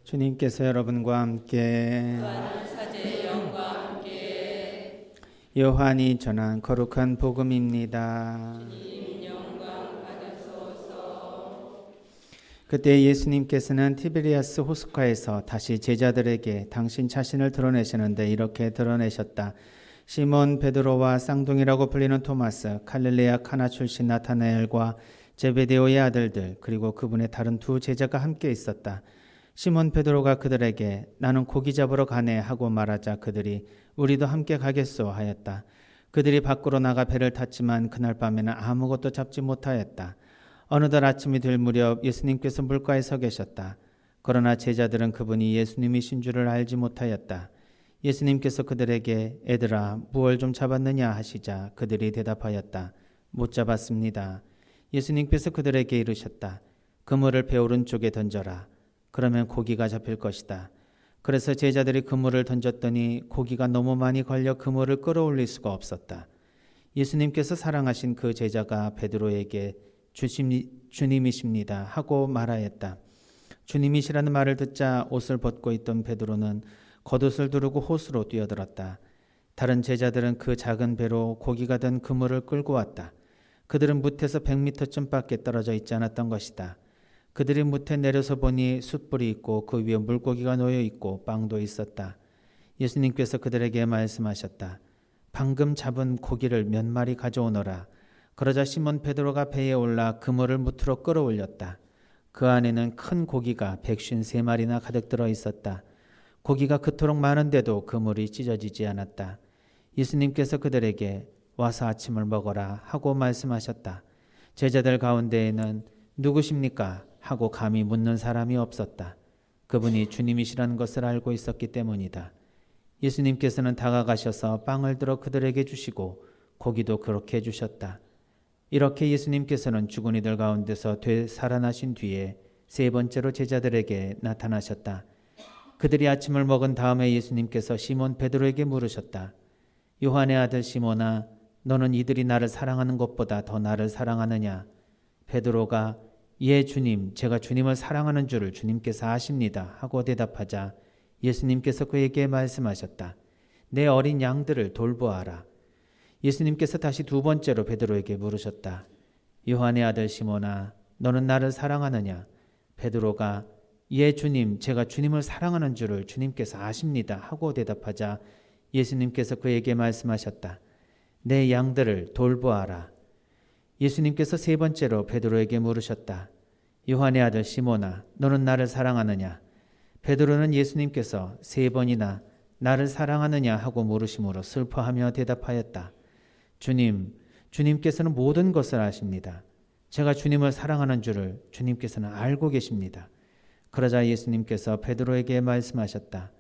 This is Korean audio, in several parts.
주님께서 여러분과 함께 사제의 영과 함께 요한이 전한 거룩한 복음입니다. 주님 영광 받으소서. 그때 예수님께서는 티베리아스 호숫가에서 다시 제자들에게 당신 자신을 드러내시는데 이렇게 드러내셨다. 시몬 베드로와 쌍둥이라고 불리는 토마스, 갈릴레아 카나 출신 나타나엘과 제베데오의 아들들, 그리고 그분의 다른 두 제자가 함께 있었다. 시몬 베드로가 그들에게 나는 고기 잡으러 가네 하고 말하자 그들이 우리도 함께 가겠소 하였다. 그들이 밖으로 나가 배를 탔지만 그날 밤에는 아무것도 잡지 못하였다. 어느덧 아침이 될 무렵 예수님께서 물가에 서 계셨다. 그러나 제자들은 그분이 예수님이신 줄을 알지 못하였다. 예수님께서 그들에게 애들아 무얼 좀 잡았느냐 하시자 그들이 대답하였다. 못 잡았습니다. 예수님께서 그들에게 이르셨다. 그물을 배 오른쪽에 던져라. 그러면 고기가 잡힐 것이다. 그래서 제자들이 그물을 던졌더니 고기가 너무 많이 걸려 그물을 끌어올릴 수가 없었다. 예수님께서 사랑하신 그 제자가 베드로에게 주님이십니다 하고 말하였다. 주님이시라는 말을 듣자 옷을 벗고 있던 베드로는 겉옷을 두르고 호수로 뛰어들었다. 다른 제자들은 그 작은 배로 고기가 든 그물을 끌고 왔다. 그들은 뭇에서 100m쯤밖에 떨어져 있지 않았던 것이다. 그들이 뭇에 내려서 보니 숯불이 있고 그 위에 물고기가 놓여 있고 빵도 있었다. 예수님께서 그들에게 말씀하셨다. 방금 잡은 고기를 몇 마리 가져오너라. 그러자 시몬 베드로가 배에 올라 그물을 뭇으로 끌어올렸다. 그 안에는 큰 고기가 153마리나 가득 들어 있었다. 고기가 그토록 많은데도 그물이 찢어지지 않았다. 예수님께서 그들에게 와서 아침을 먹어라 하고 말씀하셨다. 제자들 가운데에는 누구십니까? 하고 감히 묻는 사람이 없었다. 그분이 주님이시라는 것을 알고 있었기 때문이다. 예수님께서는 다가가셔서 빵을 들어 그들에게 주시고 고기도 그렇게 해주셨다. 이렇게 예수님께서는 죽은 이들 가운데서 되살아나신 뒤에 세 번째로 제자들에게 나타나셨다. 그들이 아침을 먹은 다음에 예수님께서 시몬 베드로에게 물으셨다. 요한의 아들 시몬아, 너는 이들이 나를 사랑하는 것보다 더 나를 사랑하느냐? 베드로가 예 주님, 제가 주님을 사랑하는 줄을 주님께서 아십니다 하고 대답하자 예수님께서 그에게 말씀하셨다. 내 어린 양들을 돌보아라. 예수님께서 다시 두 번째로 베드로에게 물으셨다. 요한의 아들 시몬아, 너는 나를 사랑하느냐? 베드로가 예 주님, 제가 주님을 사랑하는 줄을 주님께서 아십니다 하고 대답하자 예수님께서 그에게 말씀하셨다. 내 양들을 돌보아라. 예수님께서 세 번째로 베드로에게 물으셨다. 요한의 아들 시몬아, 너는 나를 사랑하느냐? 베드로는 예수님께서 세 번이나 나를 사랑하느냐 하고 물으심으로 슬퍼하며 대답하였다. 주님, 주님께서는 모든 것을 아십니다. 제가 주님을 사랑하는 줄을 주님께서는 알고 계십니다. 그러자 예수님께서 베드로에게 말씀하셨다.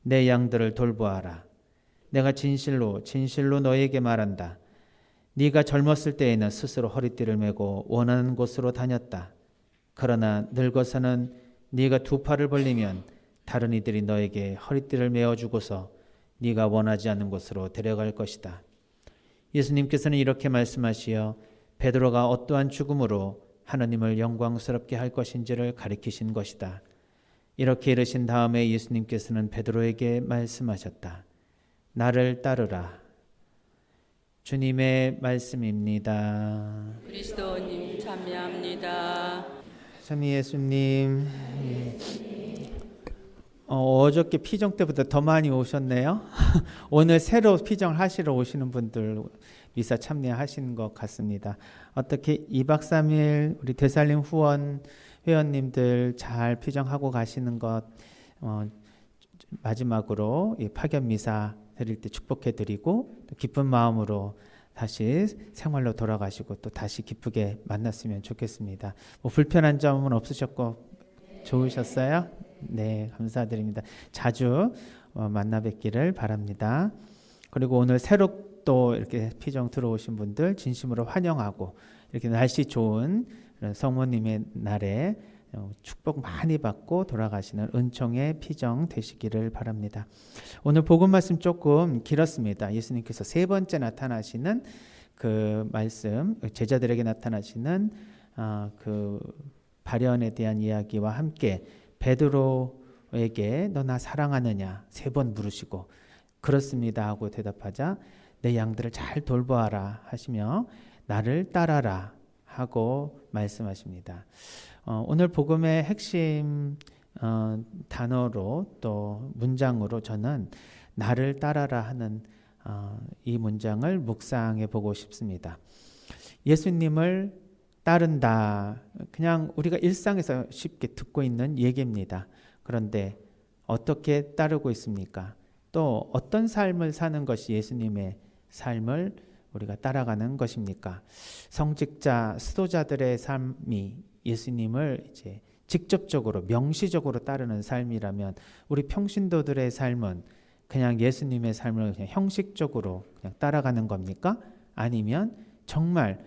내 양들을 돌보아라. 내가 진실로 진실로 너에게 말한다. 네가 젊었을 때에는 스스로 허리띠를 메고 원하는 곳으로 다녔다. 그러나 늙어서는 네가 두 팔을 벌리면 다른 이들이 너에게 허리띠를 메어주고서 네가 원하지 않는 곳으로 데려갈 것이다. 예수님께서는 이렇게 말씀하시어 베드로가 어떠한 죽음으로 하나님을 영광스럽게 할 것인지를 가리키신 것이다. 이렇게 이르신 다음에 예수님께서는 베드로에게 말씀하셨다. 나를 따르라. 주님의 말씀입니다. 그리스도님 참여합니다. 참 예수님, 어저께 피정 때보다 더 많이 오셨네요. 오늘 새로 피정을 하시러 오시는 분들 미사 참여하시는 것 같습니다. 어떻게 2박 3일 우리 되살림 후원 회원님들 잘 피정하고 가시는 것 마지막으로 이 파견 미사 드릴 때 축복해 드리고 기쁜 마음으로 다시 생활로 돌아가시고 또 다시 기쁘게 만났으면 좋겠습니다. 뭐 불편한 점은 없으셨고 좋으셨어요? 네, 감사드립니다. 자주 만나 뵙기를 바랍니다. 그리고 오늘 새로 또 이렇게 피정 들어오신 분들 진심으로 환영하고 이렇게 날씨 좋은 성모님의 날에 축복 많이 받고 돌아가시는 은총의 피정 되시기를 바랍니다. 오늘 복음 말씀 조금 길었습니다. 예수님께서 세 번째 나타나시는 그 말씀, 제자들에게 나타나시는 그 발현에 대한 이야기와 함께 베드로의 베드로에게 너 나 사랑하느냐 3번 물으시고 그렇습니다 하고 대답하자 내 양들을 잘 돌보아라 하시며 나를 따라라 하고 말씀하십니다. 오늘 복음의 핵심 단어로 또 문장으로 저는 나를 따라라 하는 이 문장을 묵상해 보고 싶습니다. 예수님을 따른다. 그냥 우리가 일상에서 쉽게 듣고 있는 얘기입니다. 그런데 어떻게 따르고 있습니까? 또 어떤 삶을 사는 것이 예수님의 삶을 우리가 따라가는 것입니까? 성직자, 수도자들의 삶이 예수님을 이제 직접적으로 명시적으로 따르는 삶이라면 우리 평신도들의 삶은 그냥 예수님의 삶을 그냥 형식적으로 그냥 따라가는 겁니까? 아니면 정말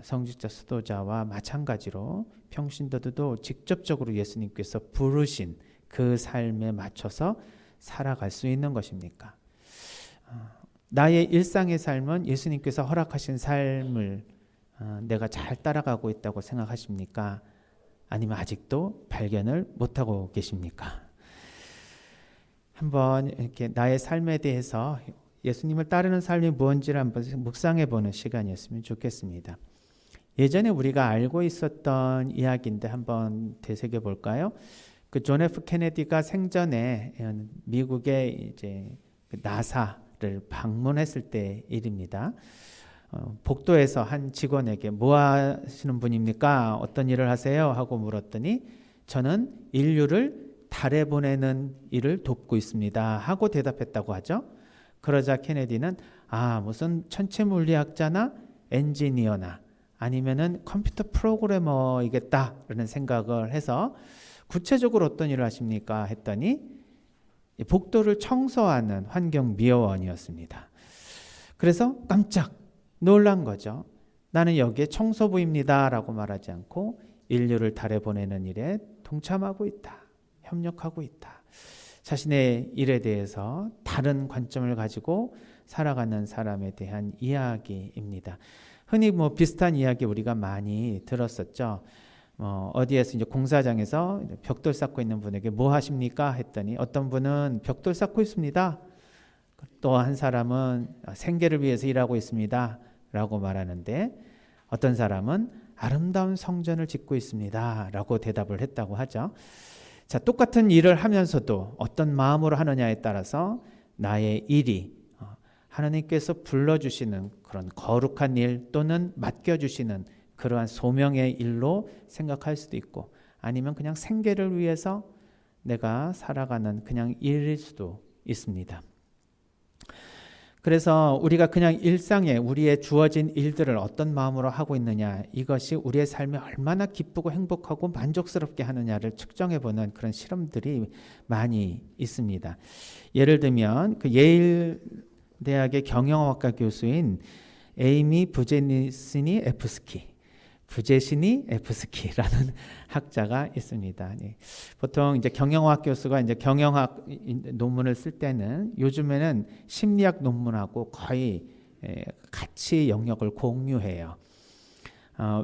성직자 수도자와 마찬가지로 평신도들도 직접적으로 예수님께서 부르신 그 삶에 맞춰서 살아갈 수 있는 것입니까? 나의 일상의 삶은 예수님께서 허락하신 삶을 내가 잘 따라가고 있다고 생각하십니까? 아니면 아직도 발견을 못하고 계십니까? 한번 이렇게 나의 삶에 대해서 예수님을 따르는 삶이 무엇인지를 한번 묵상해 보는 시간이었으면 좋겠습니다. 예전에 우리가 알고 있었던 이야기인데 한번 되새겨 볼까요? 그 존 F 케네디가 생전에 미국의 이제 나사를 방문했을 때 일입니다. 복도에서 한 직원에게 뭐 하시는 분입니까? 어떤 일을 하세요? 하고 물었더니 저는 인류를 달에 보내는 일을 돕고 있습니다 하고 대답했다고 하죠. 그러자 케네디는 무슨 천체 물리학자나 엔지니어나 아니면은 컴퓨터 프로그래머이겠다라는 생각을 해서 구체적으로 어떤 일을 하십니까? 했더니 복도를 청소하는 환경미화원이었습니다. 그래서 깜짝 놀란 거죠. 나는 여기에 청소부입니다 라고 말하지 않고 인류를 달에 보내는 일에 동참하고 있다. 협력하고 있다. 자신의 일에 대해서 다른 관점을 가지고 살아가는 사람에 대한 이야기입니다. 흔히 비슷한 이야기 우리가 많이 들었었죠. 어디에서 이제 공사장에서 벽돌 쌓고 있는 분에게 뭐 하십니까? 했더니 어떤 분은 벽돌 쌓고 있습니다. 또 한 사람은 생계를 위해서 일하고 있습니다. 라고 말하는데 어떤 사람은 아름다운 성전을 짓고 있습니다. 라고 대답을 했다고 하죠. 자, 똑같은 일을 하면서도 어떤 마음으로 하느냐에 따라서 나의 일이 하나님께서 불러주시는 그런 거룩한 일 또는 맡겨주시는 그러한 소명의 일로 생각할 수도 있고 아니면 그냥 생계를 위해서 내가 살아가는 그냥 일일 수도 있습니다. 그래서 우리가 그냥 일상에 우리의 주어진 일들을 어떤 마음으로 하고 있느냐 이것이 우리의 삶이 얼마나 기쁘고 행복하고 만족스럽게 하느냐를 측정해보는 그런 실험들이 많이 있습니다. 예를 들면 그 예일 대학의 경영학과 교수인 에이미 부제시니 에프스키라는 학자가 있습니다. 보통 이제 경영학 교수가 이제 경영학 논문을 쓸 때는 요즘에는 심리학 논문하고 거의 같이 영역을 공유해요.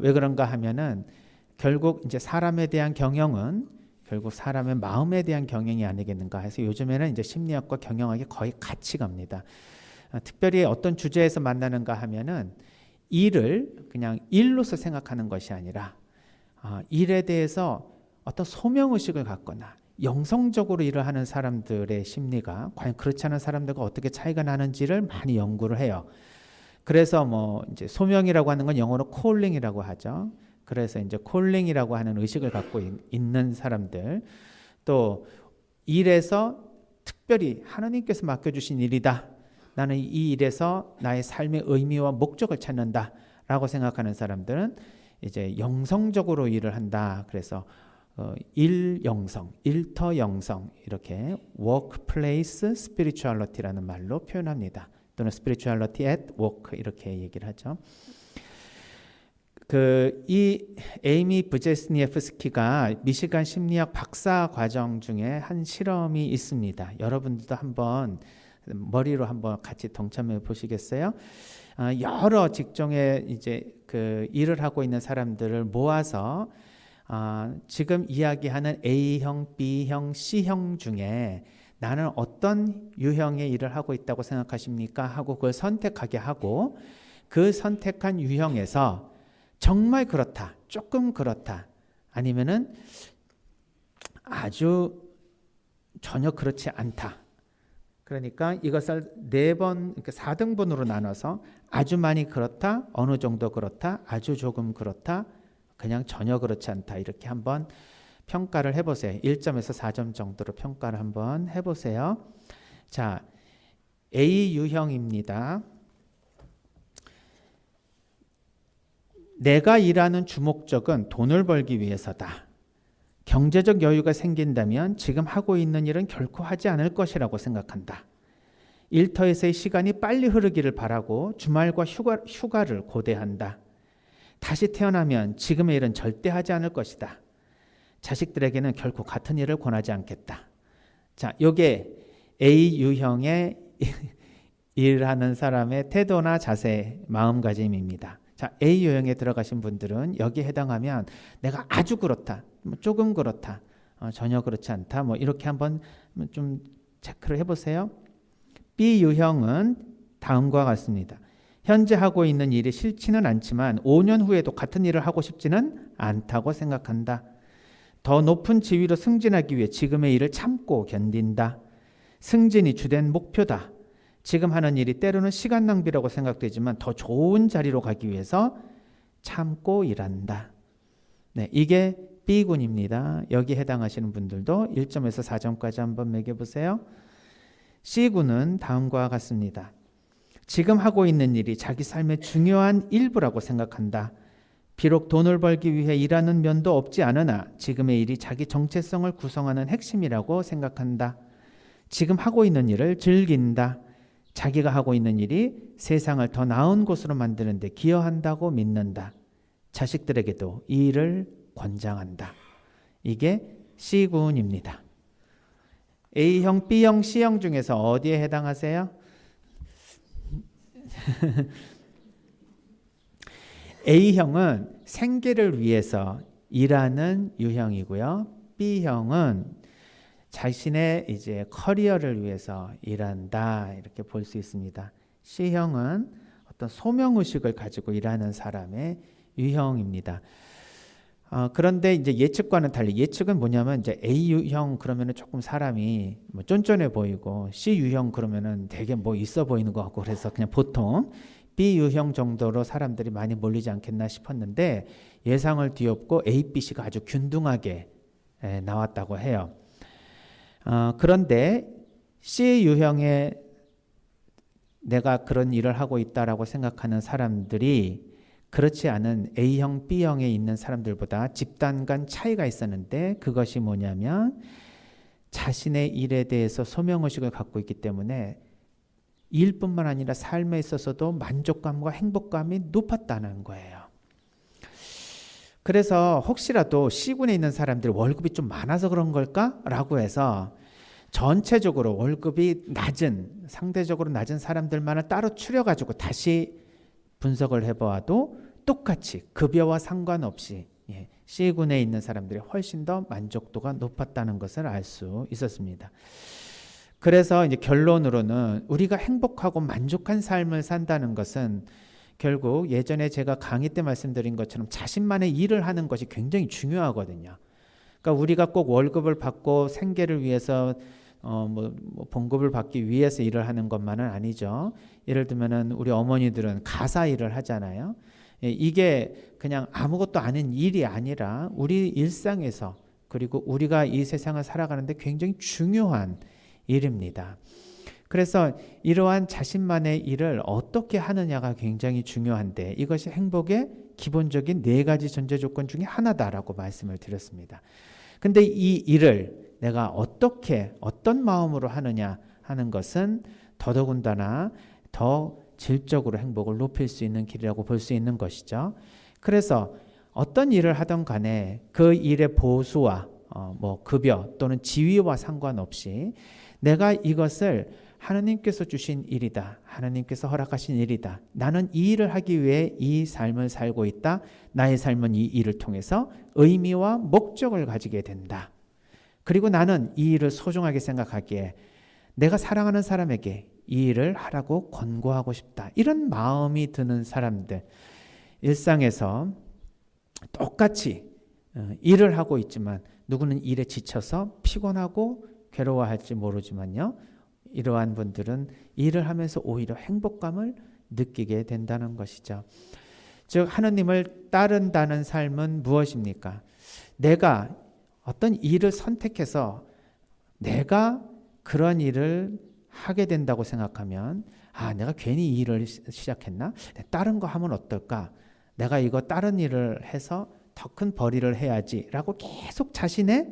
왜 그런가 하면은 결국 이제 사람에 대한 경영은 결국 사람의 마음에 대한 경영이 아니겠는가 해서 요즘에는 이제 심리학과 경영학이 거의 같이 갑니다. 특별히 어떤 주제에서 만나는가 하면은 일을 그냥 일로서 생각하는 것이 아니라 일에 대해서 어떤 소명의식을 갖거나 영성적으로 일을 하는 사람들의 심리가 과연 그렇지 않은 사람들과 어떻게 차이가 나는지를 많이 연구를 해요. 그래서 이제 소명이라고 하는 건 영어로 콜링이라고 하죠. 그래서 이제 콜링이라고 하는 의식을 갖고 있는 사람들 또 일에서 특별히 하나님께서 맡겨주신 일이다. 나는 이 일에서 나의 삶의 의미와 목적을 찾는다라고 생각하는 사람들은 이제 영성적으로 일을 한다. 그래서 일영성, 일터영성 이렇게 workplace spirituality라는 말로 표현합니다. 또는 spirituality at work 이렇게 얘기를 하죠. 이 에이미 부제스니에프스키가 미시간 심리학 박사 과정 중에 한 실험이 있습니다. 여러분들도 한번 머리로 한번 같이 동참해 보시겠어요? 여러 직종에 이제 그 일을 하고 있는 사람들을 모아서 지금 이야기하는 A형, B형, C형 중에 나는 어떤 유형의 일을 하고 있다고 생각하십니까? 하고 그걸 선택하게 하고 그 선택한 유형에서 정말 그렇다, 조금 그렇다, 아니면은 아주 전혀 그렇지 않다. 그러니까 이것을 4번, 그러니까 4등분으로 나눠서 아주 많이 그렇다, 어느 정도 그렇다, 아주 조금 그렇다, 그냥 전혀 그렇지 않다. 이렇게 한번 평가를 해보세요. 1점에서 4점 정도로 평가를 한번 해보세요. 자, A 유형입니다. 내가 일하는 주목적은 돈을 벌기 위해서다. 경제적 여유가 생긴다면 지금 하고 있는 일은 결코 하지 않을 것이라고 생각한다. 일터에서의 시간이 빨리 흐르기를 바라고 주말과 휴가를 고대한다. 다시 태어나면 지금의 일은 절대 하지 않을 것이다. 자식들에게는 결코 같은 일을 권하지 않겠다. 자, 요게 A 유형의 일하는 사람의 태도나 자세, 마음가짐입니다. 자, A 유형에 들어가신 분들은 여기에 해당하면 내가 아주 그렇다, 조금 그렇다, 전혀 그렇지 않다, 뭐 이렇게 한번 좀 체크를 해보세요. B 유형은 다음과 같습니다. 현재 하고 있는 일이 싫지는 않지만 5년 후에도 같은 일을 하고 싶지는 않다고 생각한다. 더 높은 지위로 승진하기 위해 지금의 일을 참고 견딘다. 승진이 주된 목표다. 지금 하는 일이 때로는 시간 낭비라고 생각되지만 더 좋은 자리로 가기 위해서 참고 일한다. 네, 이게 B군입니다. 여기 해당하시는 분들도 1점에서 4점까지 한번 매겨보세요. C군은 다음과 같습니다. 지금 하고 있는 일이 자기 삶의 중요한 일부라고 생각한다. 비록 돈을 벌기 위해 일하는 면도 없지 않으나 지금의 일이 자기 정체성을 구성하는 핵심이라고 생각한다. 지금 하고 있는 일을 즐긴다. 자기가 하고 있는 일이 세상을 더 나은 곳으로 만드는 데 기여한다고 믿는다. 자식들에게도 이 일을 권장한다. 이게 C군입니다. A형, B형, C형 중에서 어디에 해당하세요? A형은 생계를 위해서 일하는 유형이고요. B형은 자신의 이제 커리어를 위해서 일한다. 이렇게 볼 수 있습니다. C형은 어떤 소명의식을 가지고 일하는 사람의 유형입니다. 그런데 이제 예측과는 달리 예측은 뭐냐면 이제 A 유형 그러면은 조금 사람이 뭐 쫀쫀해 보이고 C 유형 그러면은 되게 뭐 있어 보이는 것 같고 그래서 그냥 보통 B 유형 정도로 사람들이 많이 몰리지 않겠나 싶었는데 예상을 뒤엎고 A, B, C가 아주 균등하게 나왔다고 해요. 그런데 C 유형의 내가 그런 일을 하고 있다라고 생각하는 사람들이 그렇지 않은 A형, B형에 있는 사람들보다 집단 간 차이가 있었는데 그것이 뭐냐면 자신의 일에 대해서 소명의식을 갖고 있기 때문에 일뿐만 아니라 삶에 있어서도 만족감과 행복감이 높았다는 거예요. 그래서 혹시라도 C군에 있는 사람들이 월급이 좀 많아서 그런 걸까? 라고 해서 전체적으로 월급이 낮은, 상대적으로 낮은 사람들만을 따로 추려가지고 다시 분석을 해보아도 똑같이 급여와 상관없이 C군에 있는 사람들이 훨씬 더 만족도가 높았다는 것을 알 수 있었습니다. 그래서 이제 결론으로는 우리가 행복하고 만족한 삶을 산다는 것은 결국 예전에 제가 강의 때 말씀드린 것처럼 자신만의 일을 하는 것이 굉장히 중요하거든요. 그러니까 우리가 꼭 월급을 받고 생계를 위해서 뭐 봉급을 받기 위해서 일을 하는 것만은 아니죠. 예를 들면은 우리 어머니들은 가사 일을 하잖아요. 이게 그냥 아무것도 아닌 일이 아니라 우리 일상에서 그리고 우리가 이 세상을 살아가는데 굉장히 중요한 일입니다. 그래서 이러한 자신만의 일을 어떻게 하느냐가 굉장히 중요한데 이것이 행복의 기본적인 4가지 전제 조건 중에 하나다라고 말씀을 드렸습니다. 근데 이 일을 내가 어떻게 어떤 마음으로 하느냐 하는 것은 더더군다나 더 질적으로 행복을 높일 수 있는 길이라고 볼 수 있는 것이죠. 그래서 어떤 일을 하던 간에 그 일의 보수와 뭐 급여 또는 지위와 상관없이 내가 이것을 하나님께서 주신 일이다. 하나님께서 허락하신 일이다. 나는 이 일을 하기 위해 이 삶을 살고 있다. 나의 삶은 이 일을 통해서 의미와 목적을 가지게 된다. 그리고 나는 이 일을 소중하게 생각하기에 내가 사랑하는 사람에게 이 일을 하라고 권고하고 싶다. 이런 마음이 드는 사람들, 일상에서 똑같이 일을 하고 있지만 누구는 일에 지쳐서 피곤하고 괴로워할지 모르지만요, 이러한 분들은 일을 하면서 오히려 행복감을 느끼게 된다는 것이죠. 즉 하나님을 따른다는 삶은 무엇입니까? 내가 어떤 일을 선택해서 내가 그런 일을 하게 된다고 생각하면 내가 괜히 이 일을 시작했나? 다른 거 하면 어떨까? 내가 이거 다른 일을 해서 더 큰 벌이를 해야지 라고 계속 자신의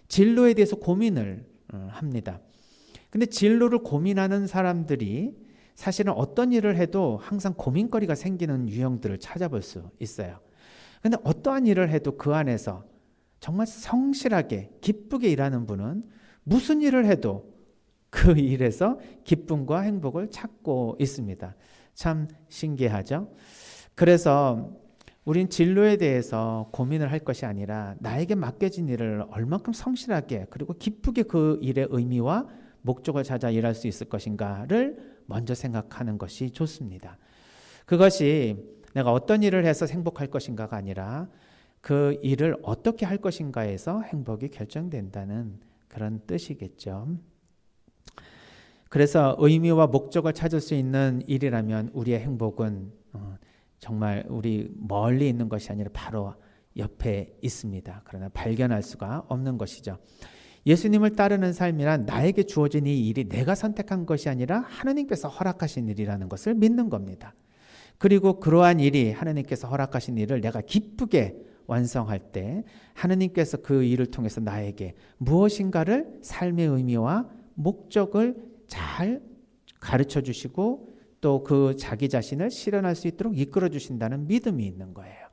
진로에 대해서 고민을 합니다. 근데 진로를 고민하는 사람들이 사실은 어떤 일을 해도 항상 고민거리가 생기는 유형들을 찾아볼 수 있어요. 근데 어떠한 일을 해도 그 안에서 정말 성실하게 기쁘게 일하는 분은 무슨 일을 해도 그 일에서 기쁨과 행복을 찾고 있습니다. 참 신기하죠? 그래서 우린 진로에 대해서 고민을 할 것이 아니라 나에게 맡겨진 일을 얼만큼 성실하게 그리고 기쁘게 그 일의 의미와 목적을 찾아 일할 수 있을 것인가를 먼저 생각하는 것이 좋습니다. 그것이 내가 어떤 일을 해서 행복할 것인가가 아니라 그 일을 어떻게 할 것인가에서 행복이 결정된다는 그런 뜻이겠죠. 그래서 의미와 목적을 찾을 수 있는 일이라면 우리의 행복은 정말 우리 멀리 있는 것이 아니라 바로 옆에 있습니다. 그러나 발견할 수가 없는 것이죠. 예수님을 따르는 삶이란 나에게 주어진 이 일이 내가 선택한 것이 아니라 하나님께서 허락하신 일이라는 것을 믿는 겁니다. 그리고 그러한 일이 하나님께서 허락하신 일을 내가 기쁘게 완성할 때 하나님께서 그 일을 통해서 나에게 무엇인가를 삶의 의미와 목적을 잘 가르쳐 주시고 또 그 자기 자신을 실현할 수 있도록 이끌어 주신다는 믿음이 있는 거예요.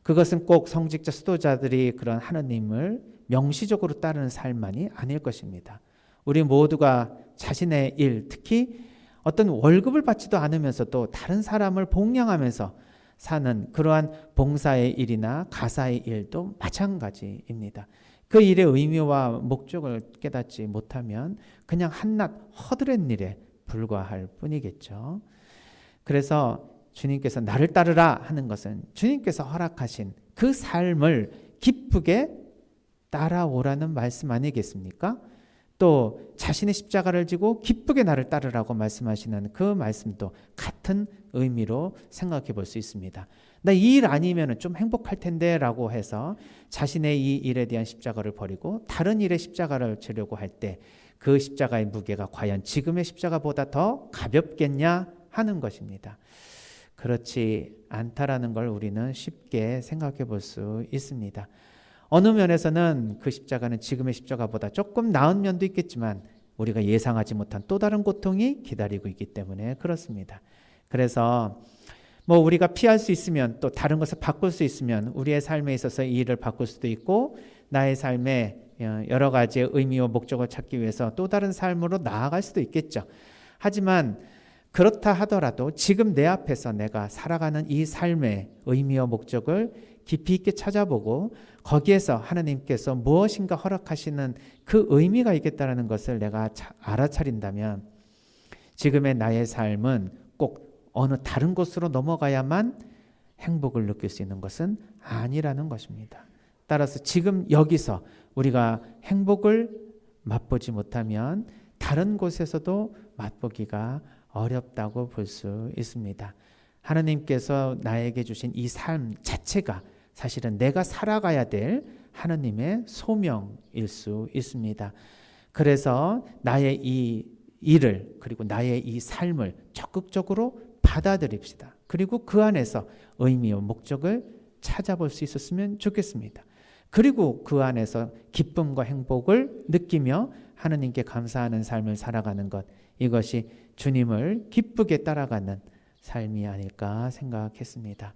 그것은 꼭 성직자 수도자들이 그런 하나님을 명시적으로 따르는 삶만이 아닐 것입니다. 우리 모두가 자신의 일, 특히 어떤 월급을 받지도 않으면서도 다른 사람을 봉양하면서 사는 그러한 봉사의 일이나 가사의 일도 마찬가지입니다. 그 일의 의미와 목적을 깨닫지 못하면 그냥 한낱 허드렛 일에 불과할 뿐이겠죠. 그래서 주님께서 나를 따르라 하는 것은 주님께서 허락하신 그 삶을 기쁘게 따라오라는 말씀 아니겠습니까? 또 자신의 십자가를 지고 기쁘게 나를 따르라고 말씀하시는 그 말씀도 같은 의미로 생각해 볼 수 있습니다. 나 이 일 아니면 좀 행복할 텐데 라고 해서 자신의 이 일에 대한 십자가를 버리고 다른 일의 십자가를 지려고 할 때 그 십자가의 무게가 과연 지금의 십자가보다 더 가볍겠냐 하는 것입니다. 그렇지 않다라는 걸 우리는 쉽게 생각해 볼 수 있습니다. 어느 면에서는 그 십자가는 지금의 십자가보다 조금 나은 면도 있겠지만 우리가 예상하지 못한 또 다른 고통이 기다리고 있기 때문에 그렇습니다. 그래서 우리가 피할 수 있으면 또 다른 것을 바꿀 수 있으면 우리의 삶에 있어서 이 일을 바꿀 수도 있고 나의 삶에 여러 가지의 의미와 목적을 찾기 위해서 또 다른 삶으로 나아갈 수도 있겠죠. 하지만 그렇다 하더라도 지금 내 앞에서 내가 살아가는 이 삶의 의미와 목적을 깊이 있게 찾아보고 거기에서 하나님께서 무엇인가 허락하시는 그 의미가 있겠다는 것을 내가 알아차린다면 지금의 나의 삶은 꼭 어느 다른 곳으로 넘어가야만 행복을 느낄 수 있는 것은 아니라는 것입니다. 따라서 지금 여기서 우리가 행복을 맛보지 못하면 다른 곳에서도 맛보기가 어렵다고 볼 수 있습니다. 하나님께서 나에게 주신 이 삶 자체가 사실은 내가 살아가야 될 하나님의 소명일 수 있습니다. 그래서 나의 이 일을 그리고 나의 이 삶을 적극적으로 받아들입시다. 그리고 그 안에서 의미와 목적을 찾아볼 수 있었으면 좋겠습니다. 그리고 그 안에서 기쁨과 행복을 느끼며 하나님께 감사하는 삶을 살아가는 것, 이것이 주님을 기쁘게 따라가는 삶이 아닐까 생각했습니다.